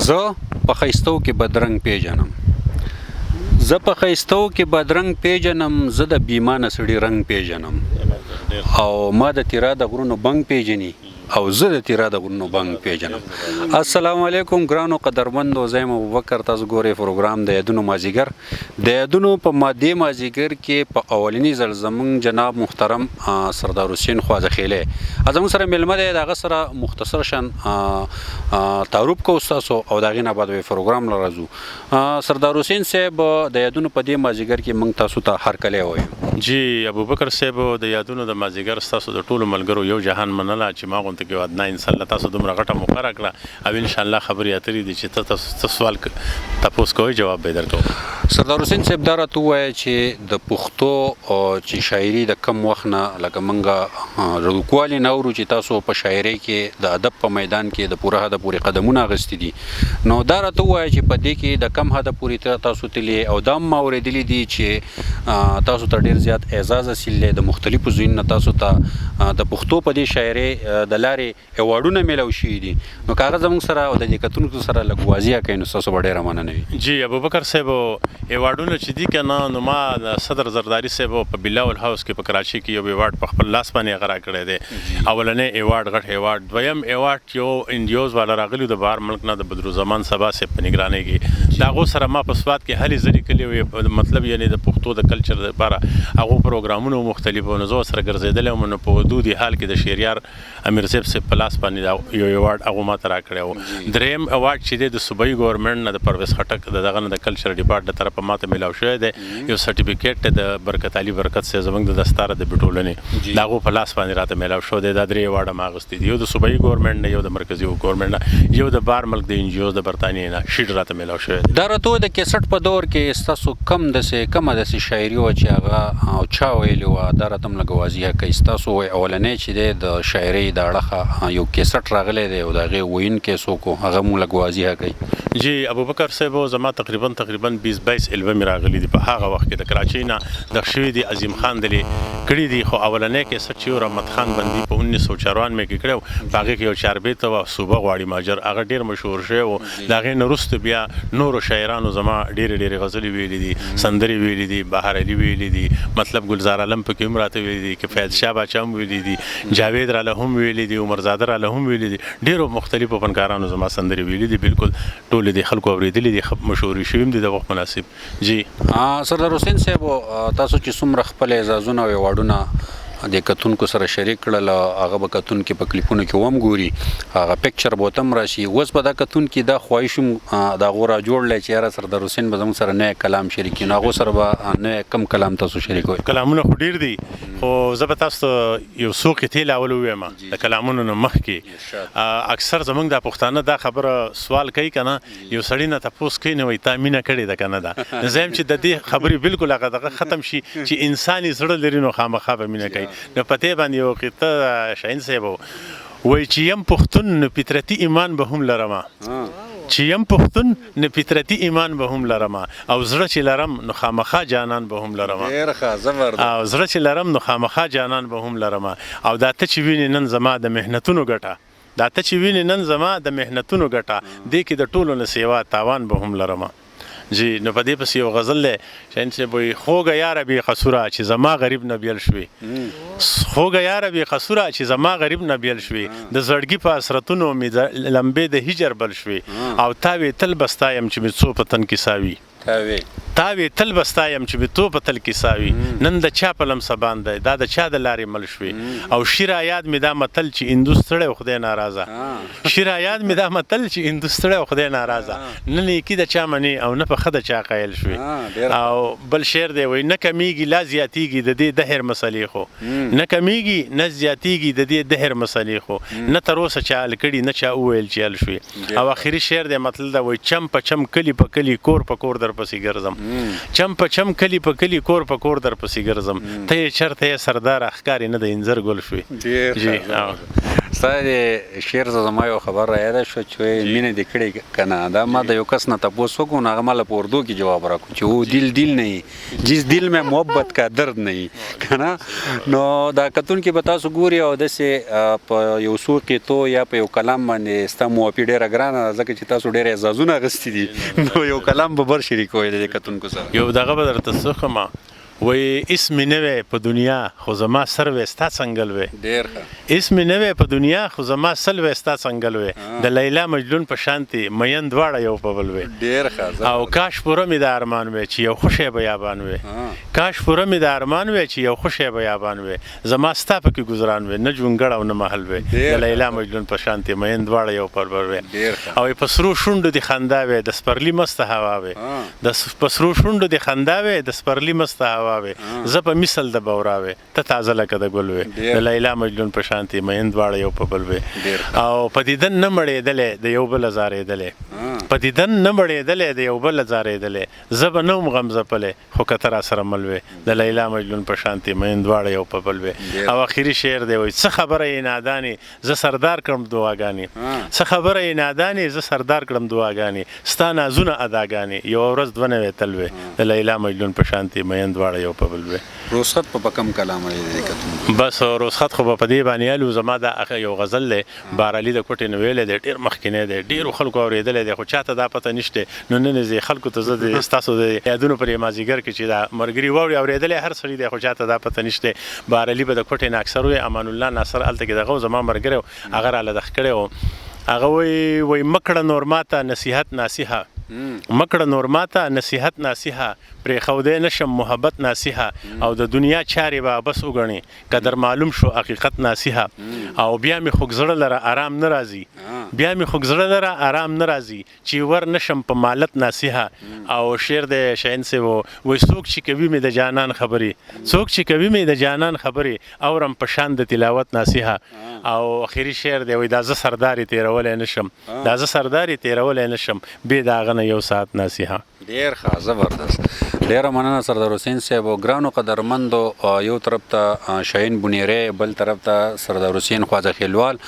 زه په ښایستو کې بدرنګ پیژنم. زه په ښایستو کې بدرنګ پیژنم، زه د بیمانه سړي رنګ پیژنم. او ما د تیرا د غرونو بنګ پیژني او زه د تیرا د غرونو بنګ پیژنم. السلام علیکم ګرانو قدرمندو، زه یم ابوبکر. تاسو ګورئ پروګرام د یادونو مازیګر. د یادونو په مادې مازیګر کې په اولنی ځل زموږ جناب محترم سردار حسین خواجهخیلی زموږ سره میلمه دی. د هغه سره مختصر شان تعارف کوو ستاسو او د هغې نه بعد به پروګرام له راځو. سردار حسین صاحب د یادونو په دې مازیګر کې موږ تاسو ته هرکلی وایم. جی ابوبکر صاحب، د یادونو د مازیګر ستاسو د ټولو ملګرو یو جهان منله چې ما غونته کې وعده انشاءالله تاسو دومره غټه موقع راکړه او انشاءالله خبرې اترې دي چې ته سوال تپوس کوئ جواب به یې درکوم. سردار حسین صاحب دا راته ووایه چې د پښتو چې شاعري د کم وخت نه لکه موږ رګوکوالي نه اورو چې تاسو په شاعرۍ کې د ادب په میدان کې د پوره حده پورې قدمونه اخیستي دي، نو دا راته ووایه چې په دې کې د کم حده پورې تاسو تللی او دا هم ما اورېدلي دي چې تاسو ته ډېر زیات اعزاز حاصل دی. د مختلفو ځایونو نه تاسو ته د پښتو په دې شاعرۍ د لارې ایوارډونه میلاو شوي دي، نو که هغه زموږ سره او د دې کتونکو سره لږ واضح کوي نو ستاسو به ډېره مننه وي. جی ابوبکر صاحب، ایوارډونه چې دي که نه، نو ما د صدر زرداري صاحب په بلاول هاوس کې په کراچۍ کې یو ایوارډ په خپل لاس باندې هغه راکړی دی. اولنی ایوارډ غټ ایوارډ. دویم ایوارډ یو انډیوز والا راغلي د بهر ملک نه د بدروزمان صبا صاحب په نګرانۍ کې. د هغو سره ما په سوات کې هلې ځلې کړي وې، مطلب یعنې د پښتو د کلچر لپاره هغو پروګرامونو مختلفو نو زه ورسره ګرځېدلی وم. نو په ودودي حال کې د شهریار امیر صاحب په لاس باندې یو ایوارډ هغو ما ته راکړی و. دریم ایوارډ چې دی د صوبایي ګورنمنټ نه د پرویز خټک د دغه نه د کلچر ډپارټ د طرفه ما ته میلاو شوی دی. یو سرټیفیکیټ د برکت علي برکت صاحب زموږ د دستاره د بټولنې د هغو په لاس باندې راته میلاو شوی دی. دا درې ایوارډ ما اخیستي دي، یو د صوبایي ګورنمنټ نه، یو د مرکزي ګورنمنټ نه، یو د بهر ملک د انجیوز د برطانیې نه شیډ راته میلاو شوی دی. دا راته د کیسټ په دور کې ستاسو کومه داسې شاعري وه چې هغه او چا ویلې وه؟ دا راته هم لږ واضح کوي. ستاسو اولنی چې دی د شاعرۍ د اړخه یو کیسټ راغلی دی او د هغې ویونکی څوک و؟ هغه مو لږ واضح کوي. جی ابوبکر صاحب، زما تقریبا 20-22 البم راغلي دي په هغه وخت کې. د کراچۍ نه دغ شوي دي، عظیم خان دلې کړي دي، خو اولنی کیسټ چې رحمت خان بندي په 1994 کې کړی و، په هغې کې یو چاربیت وه صوبه غواړي ماجر، هغه ډېر مشهور شوی و. د هغې نه وروسته بیا نورو شاعرانو زما ډېرې غزلې ویلي دي، سندرې ویلي دي، بهر علي ویلي دي، مطلب ګلزار عالم پکې هم راته ویلي دي، کفایت شاه باچا هم ویلي دي، جاوید راله هم ویلي دي، عمرزاده راله هم ویلي دي. ډېرو مختلفو فنکارانو زما سندرې ویلي دي. بالکل ټولې د خلکو اورېدلې دي، مشهورې شوي هم دي د وخت مناسب. جی سردار حسین صاحب، تاسو چې څومره خپل اعزازونه او ایوارډونه د کتونکو سره شریک کړل، هغه به کتونکي په کلیپونو کې هم ګوري، هغه پکچر به ورته هم راشي. اوس به دا کتونکي دا خواهش هم د هغو راجوړلی چې یاره سردار حسین به زموږ سره نوی کلام شریک کړي، نو هغو سره به نوی کم کلام تاسو شریکوئ؟ کلامونه خو ډېر دي، خو زه به تاسو ته یو څو قطعې لاول ووایم د کلامونو نه مخکې. اکثر زموږ دا پښتانه دا خبره سوال کوي که نه، یو سړي نه تپوس کوي نو وایي تا مینه کړې ده که نه ده. زه یم چې د دې خبرې بالکل هغه دغه ختم شي چې انسان یې زړه لري نو خامخا به مینه کوي. نو په دې باندې یو قطعه شاهین صاحب وایي چې یم پښتون نو فطرتي ایمان به هم لرمه، چې یم پښتون نو فطرتي ایمان به هم لرمه، او زړه چې لرم نو خامخا جانان به هم لرمه، او زړه چې لرم نو خامخا جانان به هم لرمه، او دا ته چې وینې نن زما د محنتونو ګټه، دا ته چې وینې نن زما د محنتونو ګټه، دې کې د ټولو نه سیوا تاوان به هم لرمه. جی نو په دې پسې یو غزل دی شاهین صاحب وایي خوږه یاره بې قصوره چې زما غریب نه بیل شوې، خوږه یاره بې قصوره چې زما غریب نه بیل شوې، د زړګي په حسرتونو مې لمبې د هجر بل شوې، او تاوې تل به ستایم چې مې څو په تن کې ساوي، تاوې تل به ستایم چې مې تو په تل کې ساوي، نن د چا په لمسه باندې دا د چا د لارې مل شوې، او شیرا یاد مې دا متل چې هندو ستړی او خدای ناراضه، شیرا یاد مې دا متل چې هندو ستړی او خدای ناراضه، نه نیکي د چا منې او نه په ښه د چا قایل شوې. او بل شعر دی وایي نه کمیږي لا زیاتیږي د دې دهر مسلې خو، نه کمیږي نه زیاتیږي د دې دهر مسلې خو، نه تر اوسه چا حل کړي نه چا وویل چې حل شوې. او آخري شعر دی مطلب دا وایي چم په چم کلي په کلي کور په کور در پسې ګرځم، چم په چم کلی په کلی کور په کور در پسې ګرځم، ته یې چرته یې سردار ښکارې نه د انځر ګل شوې. ستا د شعر زما یو خبر را یاده شوه چې وایي مینه دې کړې که نه دا ما د یو کس نه تپوس وکړو نو هغه ما له په اردو کې جواب راکړو چې او دل نہیں جس دل میں محبت کا درد نہیں که نه نو دا کتونکي به تاسو ګوري او داسې په یو څو قطو یا په یو کلام باندې ستا موافي ډېره ګرانه ده ځکه چې تاسو ډېر اعزازونه اخیستي دي نو یو کلام به بر شریکوئ د دې کتونکو سره یو دغه به درته څه ښه وی اسم نه وی په دنیا خو زما سر وی ستا څنګل وی ډېر ښه اسم نه وی په دنیا خو زما سل وی ستا څنګل وی د لیلا مجنون په شانتي مین دواړه یو په بل وی ډېر ښه او کاش پوره مې د ارمان وی چې یو خوشی بیابان وی کاش پوره مې د ارمان وی چې یو خوشی بیابان وی زما ستا پکې گزاران وی نه جونګړ او نه محل وی د لیلا مجنون په شانتي مین دواړه یو پر بل وی او په سرو شونډو د خندا وی د سپرلی مست هوا وی د پسرو شونډو د خندا وی د سپرلی مست هوا زه په مثل د بوراوي ته تازه لکه د ګل وي د لیلا مجنون په شانتي مین دواړه یو په بل وي او په دیدن نه مړېدلې د یو بل زارېدلې په دیدن نه مړېدلې د یو بل زارېدلې زه به نه وم غمځپلې خو که ته راسره مل وې د لیلا مجنون په شانتي مین دواړه یو په بل وي او اخري شعر دی وایي څه خبره یې نادانې زه سردار کړم دعاګانې څه خبره یې نادانې زه سردار کړم دعاګانې ستا نازونه اداګانې یوه ورځ دوه نوې تل وې د لیلا مجنون په شانتي مین دواړه یو په روسخت په کم کلام دی بس روسخت خو په دې باندې الو زما دا یو غزل له بارالي د کوټې نو ویلې د ډیر مخکینه دی ډیر خلکو اوریدل دی خو چاته دا پته نشته نو نه زی خلکو ته زه تاسو د یادونو پر مازیګر کې چې دا مرګري ووري اوریدل هر سړي دی خو چاته دا پته نشته بارالي به د کوټې نه اکثر وي امان الله ناصر الته کې دغه زما مرګري هغه را لدخ کړو هغه وی مکړه نور ماته نصيحت ناسیحه مکړه نور ماته نصیحت ناسیحه پرې خودې نشم محبت ناسیحه او د دنیا چارې به بس وګڼي قدر معلوم شو حقیقت ناسیحه او بیا مې خوږ زړه لره آرام نه راځي بیا مې خوږ زړه لره آرام نه راځي چې ور نشم په مالت ناسیحه او شعر د شاهین سے وای څوک چې کوي مې د جانان خبرې څوک چې کوي مې د جانان خبرې اورم په شان د تلاوت ناسیحه او اخري شعر دی وای دا زه سرداري تیرولې نشم دا زه سرداري تیرولې نشم بې داغه یو ساعت نصیحه ډیر ښه زبردست ډیره مننه سردار حسین صاحب او ګرانو قدرمندو یو طرف ته شاهین بنیری بل طرف ته سردار حسین خواجه خیلوال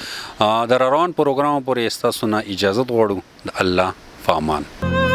د روان پروګرام پورې ستاسو نه اجازت غواړو د الله فامان